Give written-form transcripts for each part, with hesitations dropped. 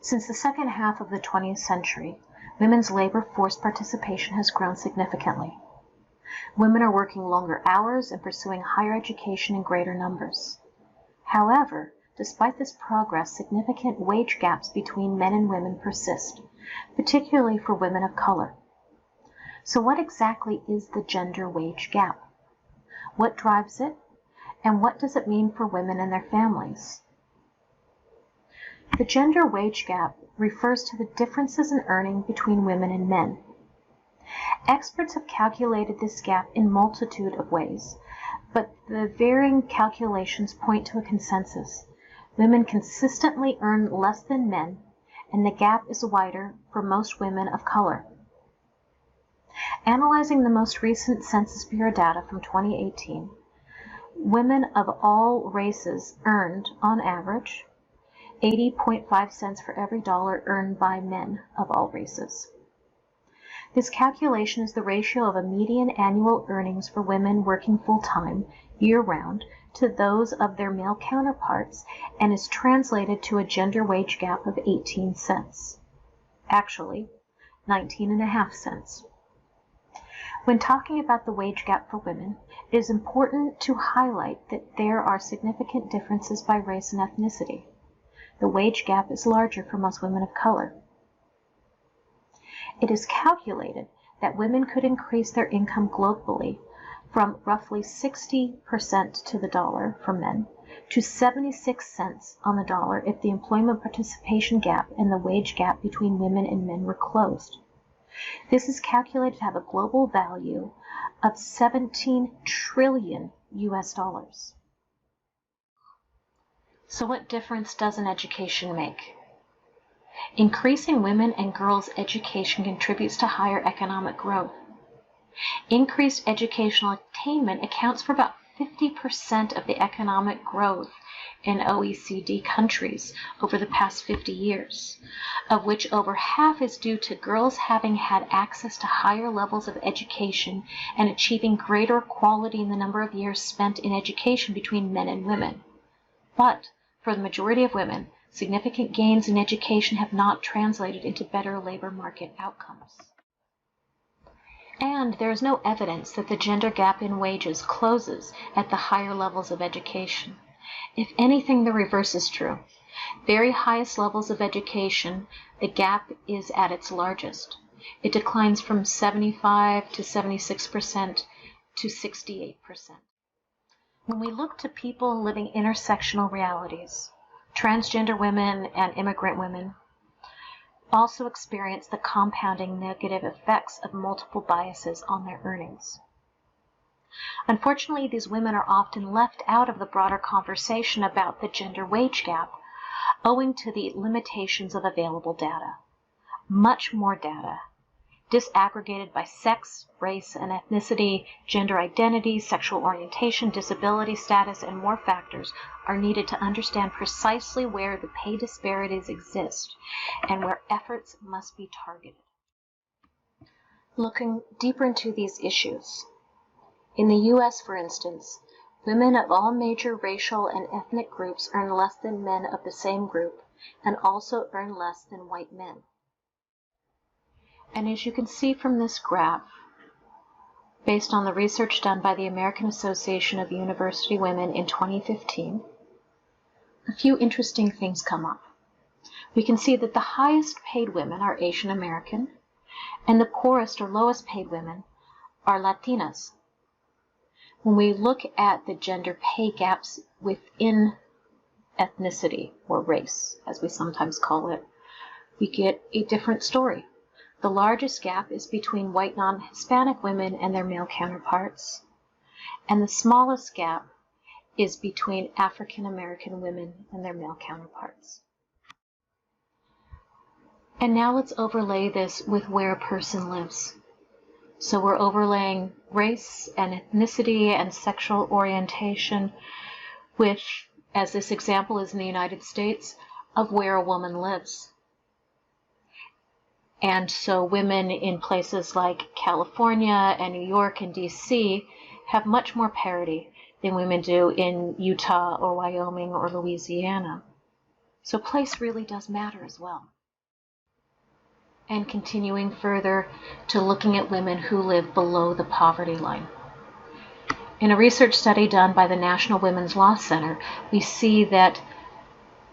Since the second half of the 20th century, women's labor force participation has grown significantly. Women are working longer hours and pursuing higher education in greater numbers. However, despite this progress, significant wage gaps between men and women persist, particularly for women of color. So what exactly is the gender wage gap? What drives it? And what does it mean for women and their families? The gender wage gap refers to the differences in earning between women and men. Experts have calculated this gap in multitude of ways, but the varying calculations point to a consensus. Women consistently earn less than men, and the gap is wider for most women of color. Analyzing the most recent Census Bureau data from 2018, women of all races earned, on average, 80.5 cents for every dollar earned by men of all races. This calculation is the ratio of a median annual earnings for women working full-time, year-round, to those of their male counterparts, and is translated to a gender wage gap of 18 cents. Actually, 19.5 cents. When talking about the wage gap for women, it is important to highlight that there are significant differences by race and ethnicity. The wage gap is larger for most women of color. It is calculated that women could increase their income globally from roughly 60% to the dollar for men to 76 cents on the dollar if the employment participation gap and the wage gap between women and men were closed. This is calculated to have a global value of 17 trillion US dollars. So what difference does an education make? Increasing women and girls' education contributes to higher economic growth. Increased educational attainment accounts for about 50% of the economic growth in OECD countries over the past 50 years, of which over half is due to girls having had access to higher levels of education and achieving greater equality in the number of years spent in education between men and women. But for the majority of women, significant gains in education have not translated into better labor market outcomes. And there is no evidence that the gender gap in wages closes at the higher levels of education. If anything, the reverse is true. Very highest levels of education, the gap is at its largest. It declines from 75 to 76% to 68%. When we look to people living intersectional realities, transgender women and immigrant women also experience the compounding negative effects of multiple biases on their earnings. Unfortunately, these women are often left out of the broader conversation about the gender wage gap owing to the limitations of available data. Much more data, disaggregated by sex, race and ethnicity, gender identity, sexual orientation, disability status, and more factors are needed to understand precisely where the pay disparities exist and where efforts must be targeted. Looking deeper into these issues, in the U.S., for instance, women of all major racial and ethnic groups earn less than men of the same group and also earn less than white men. And as you can see from this graph, based on the research done by the American Association of University Women in 2015, a few interesting things come up. We can see that the highest paid women are Asian American, and the poorest or lowest paid women are Latinas. When we look at the gender pay gaps within ethnicity, or race, as we sometimes call it, we get a different story. The largest gap is between white non-Hispanic women and their male counterparts, and the smallest gap is between African American women and their male counterparts. And now let's overlay this with where a person lives. So we're overlaying race and ethnicity and sexual orientation with, as this example is in the United States, of where a woman lives. And so women in places like California and New York and DC have much more parity than women do in Utah or Wyoming or Louisiana. So place really does matter as well. And continuing further to looking at women who live below the poverty line. In a research study done by the National Women's Law Center, we see that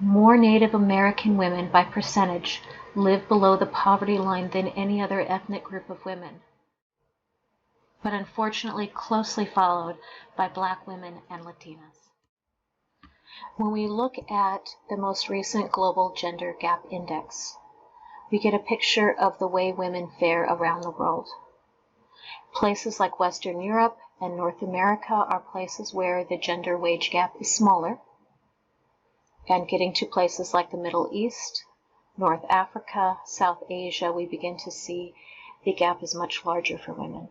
more Native American women by percentage live below the poverty line than any other ethnic group of women, but unfortunately closely followed by Black women and Latinas. When we look at the most recent Global Gender Gap Index, we get a picture of the way women fare around the world. Places like Western Europe and North America are places where the gender wage gap is smaller, and getting to places like the Middle East, North Africa, South Asia, we begin to see the gap is much larger for women.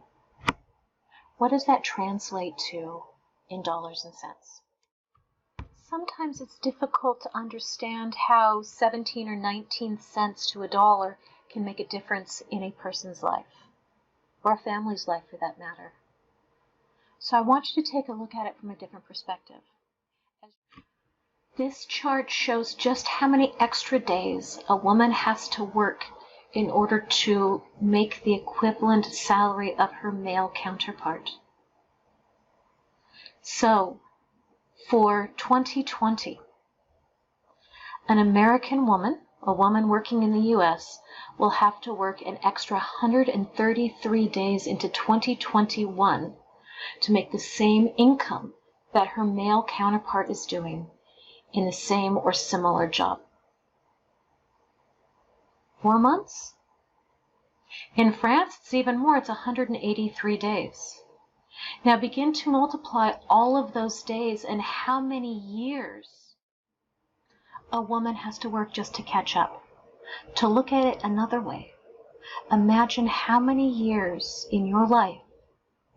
What does that translate to in dollars and cents? Sometimes it's difficult to understand how 17 or 19 cents to a dollar can make a difference in a person's life, or a family's life for that matter. So I want you to take a look at it from a different perspective. This chart shows just how many extra days a woman has to work in order to make the equivalent salary of her male counterpart. So, for 2020, an American woman, a woman working in the US, will have to work an extra 133 days into 2021 to make the same income that her male counterpart is doing in the same or similar job. 4 months? In France, it's even more, it's 183 days. Now begin to multiply all of those days and how many years a woman has to work just to catch up. To look at it another way, imagine how many years in your life,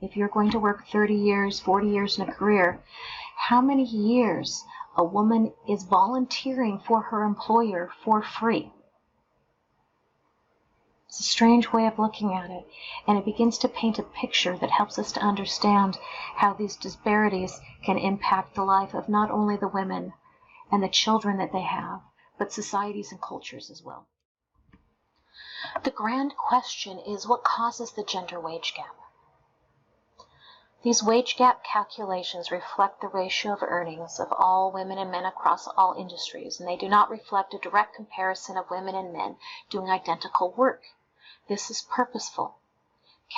if you're going to work 30 years, 40 years in a career, how many years a woman is volunteering for her employer for free. It's a strange way of looking at it, and it begins to paint a picture that helps us to understand how these disparities can impact the life of not only the women and the children that they have, but societies and cultures as well. The grand question is, what causes the gender wage gap? These wage gap calculations reflect the ratio of earnings of all women and men across all industries, and they do not reflect a direct comparison of women and men doing identical work. This is purposeful.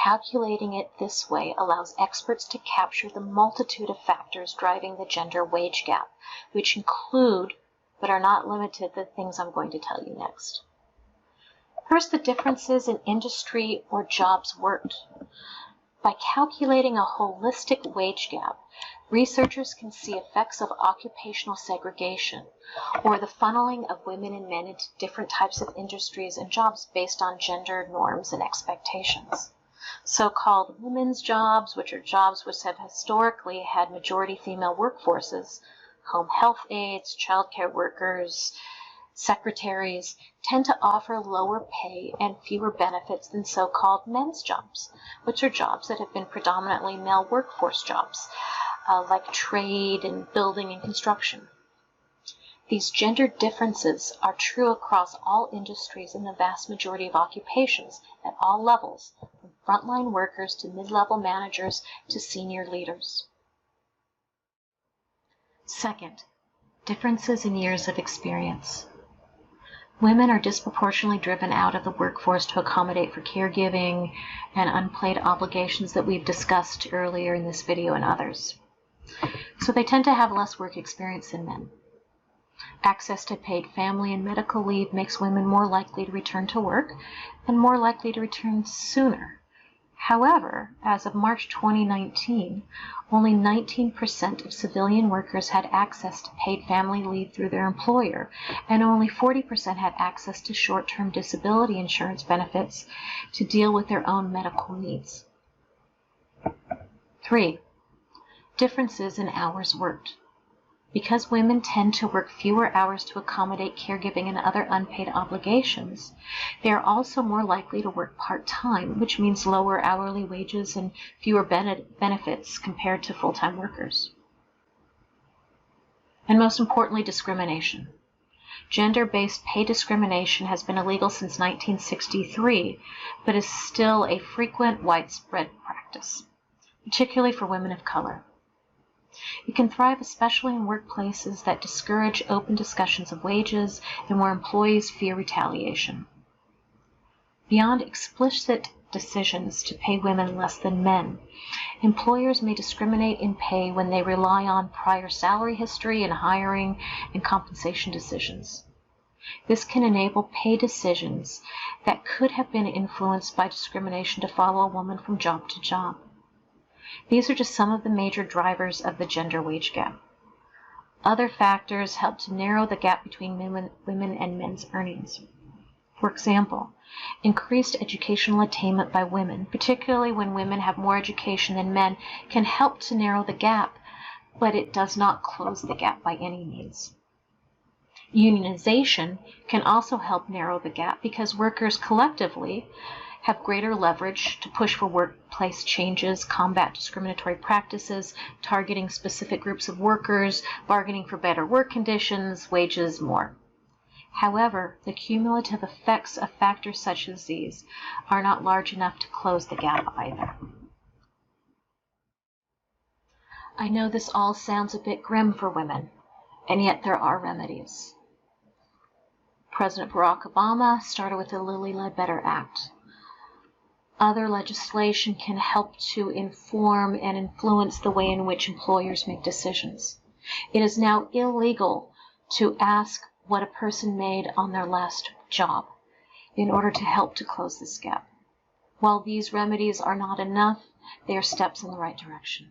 Calculating it this way allows experts to capture the multitude of factors driving the gender wage gap, which include, but are not limited to, the things I'm going to tell you next. First, the differences in industry or jobs worked. By calculating a holistic wage gap, researchers can see effects of occupational segregation, or the funneling of women and men into different types of industries and jobs based on gender norms and expectations. So-called women's jobs, which are jobs which have historically had majority female workforces, home health aides, childcare workers, secretaries, tend to offer lower pay and fewer benefits than so-called men's jobs, which are jobs that have been predominantly male workforce jobs, like trade and building and construction. These gender differences are true across all industries and the vast majority of occupations at all levels, from frontline workers to mid-level managers to senior leaders. Second, differences in years of experience. Women are disproportionately driven out of the workforce to accommodate for caregiving and unpaid obligations that we've discussed earlier in this video and others. So they tend to have less work experience than men. Access to paid family and medical leave makes women more likely to return to work and more likely to return sooner. However, as of March 2019, only 19% of civilian workers had access to paid family leave through their employer, and only 40% had access to short-term disability insurance benefits to deal with their own medical needs. 3. Differences in hours worked. Because women tend to work fewer hours to accommodate caregiving and other unpaid obligations, they are also more likely to work part-time, which means lower hourly wages and fewer benefits compared to full-time workers. And most importantly, discrimination. Gender-based pay discrimination has been illegal since 1963, but is still a frequent, widespread practice, particularly for women of color. It can thrive especially in workplaces that discourage open discussions of wages and where employees fear retaliation. Beyond explicit decisions to pay women less than men, employers may discriminate in pay when they rely on prior salary history in hiring and compensation decisions. This can enable pay decisions that could have been influenced by discrimination to follow a woman from job to job. These are just some of the major drivers of the gender wage gap. Other factors help to narrow the gap between women and men's earnings. For example, increased educational attainment by women, particularly when women have more education than men, can help to narrow the gap, but it does not close the gap by any means. Unionization can also help narrow the gap because workers collectively have greater leverage to push for workplace changes, combat discriminatory practices, targeting specific groups of workers, bargaining for better work conditions, wages, more. However, the cumulative effects of factors such as these are not large enough to close the gap either. I know this all sounds a bit grim for women, and yet there are remedies. President Barack Obama started with the Lilly Ledbetter Act. Other legislation can help to inform and influence the way in which employers make decisions. It is now illegal to ask what a person made on their last job in order to help to close this gap. While these remedies are not enough, they are steps in the right direction.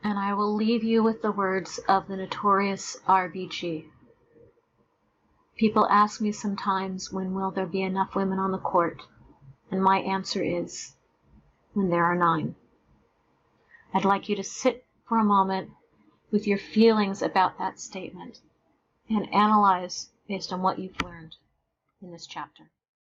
And I will leave you with the words of the notorious RBG. People ask me sometimes, when will there be enough women on the court? And my answer is, when there are 9. I'd like you to sit for a moment with your feelings about that statement and analyze based on what you've learned in this chapter.